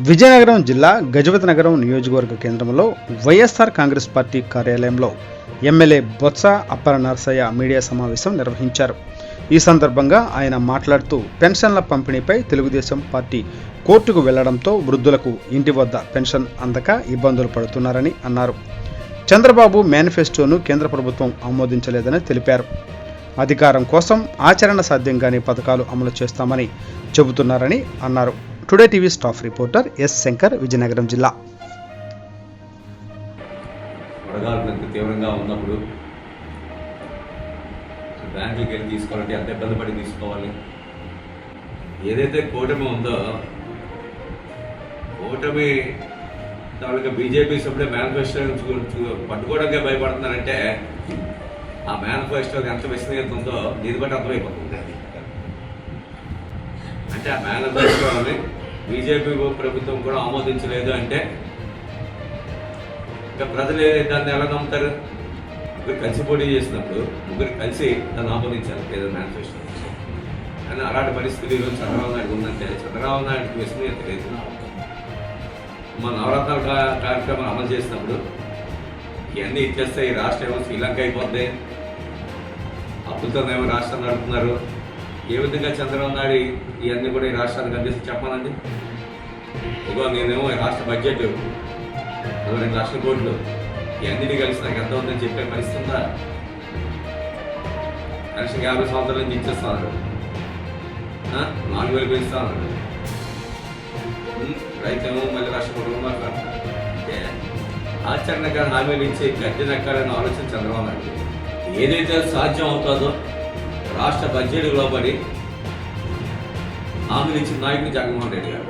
విజయనగరం జిల్లా గజపతినగరం నియోజకవర్గ కేంద్రంలో వైఎస్ఆర్ కాంగ్రెస్ పార్టీ కార్యాలయంలో ఎమ్మెల్యే బొత్స అప్పల నరసయ్య మీడియా సమావేశం నిర్వహించారు. ఈ సందర్భంగా ఆయన మాట్లాడుతూ పెన్షన్ల పంపిణీపై తెలుగుదేశం పార్టీ కోర్టుకు వెళ్లడంతో వృద్ధులకు ఇంటి వద్ద పెన్షన్ అందక ఇబ్బందులు పడుతున్నారని అన్నారు. చంద్రబాబు మేనిఫెస్టోను కేంద్ర ప్రభుత్వం ఆమోదించలేదని తెలిపారు. అధికారం కోసం ఆచరణ సాధ్యం కాని పథకాలు అమలు చేస్తామని చెబుతున్నారని అన్నారు. Today TV staff reporter yes Shankar, Vizianagaram జిల్లా. వడగాలు తీవ్రంగా ఉన్నప్పుడు బ్యాంకులకి వెళ్ళి తీసుకోవాలంటే ఎంత ఇబ్బంది పడి తీసుకోవాలి. ఏదైతే కూటమి ఉందో, కూటమి తాలూకా బీజేపీ సభ్యులు మేనిఫెస్టో పట్టుకోవడానికి భయపడుతున్నారంటే ఆ మేనిఫెస్టోకి ఎంత విశ్వనీయత ఉందో దీన్ని బట్టి అర్థమైపోతుంది. అంటే ఆ మేనిఫెస్టోని బీజేపీ ప్రభుత్వం కూడా ఆమోదించలేదు అంటే ఇంకా ప్రజలు దాన్ని ఎలా నమ్ముతారు? ముగ్గురు కలిసి పోటీ చేసినప్పుడు ముగ్గురు కలిసి దాన్ని ఆమోదించాలి ఏదో మేనిఫెస్టో. కానీ అలాంటి పరిస్థితి ఈరోజు చంద్రబాబు నాయుడు ఉందంటే చంద్రబాబు నాయుడుకి విశ్వనీయత లేదు. మా నవరత్నాల కార్యక్రమాలు అమలు చేసినప్పుడు ఇవన్నీ ఇచ్చేస్తే ఈ రాష్ట్రం ఏమో శ్రీలంక అయిపోద్ది, అద్భుతంగా ఏమో రాష్ట్రం నడుపుతున్నారు. ఏ విధంగా చంద్రబాబు నాయుడు ఇవన్నీ కూడా ఈ రాష్ట్రానికి అందిస్తే చెప్పాలండి. ఇదిగో నేనేమో రాష్ట్ర బడ్జెట్ 2 లక్షల కోట్లు ఇవన్నీ కలిసి నాకు ఎంత ఉందని చెప్పే పరిస్థితి ఉందా? కనీసం 50 సంవత్సరాల నుంచి ఇచ్చేస్తాను, 4,000 పెంచుతాను. రైతేమో మళ్ళీ రాష్ట్ర కోట్లు మాట్లాడతారు. అంటే ఆచరణగా హామీలు ఇచ్చి గద్దెనెక్కాలని ఆలోచన చంద్రబాబు నాయుడు. ఏదైతే సాధ్యం అవుతుందో రాష్ట్ర బడ్జెట్ లోబడి హామీలు ఇచ్చిన నాయకుడు జగన్మోహన్ రెడ్డి గారు.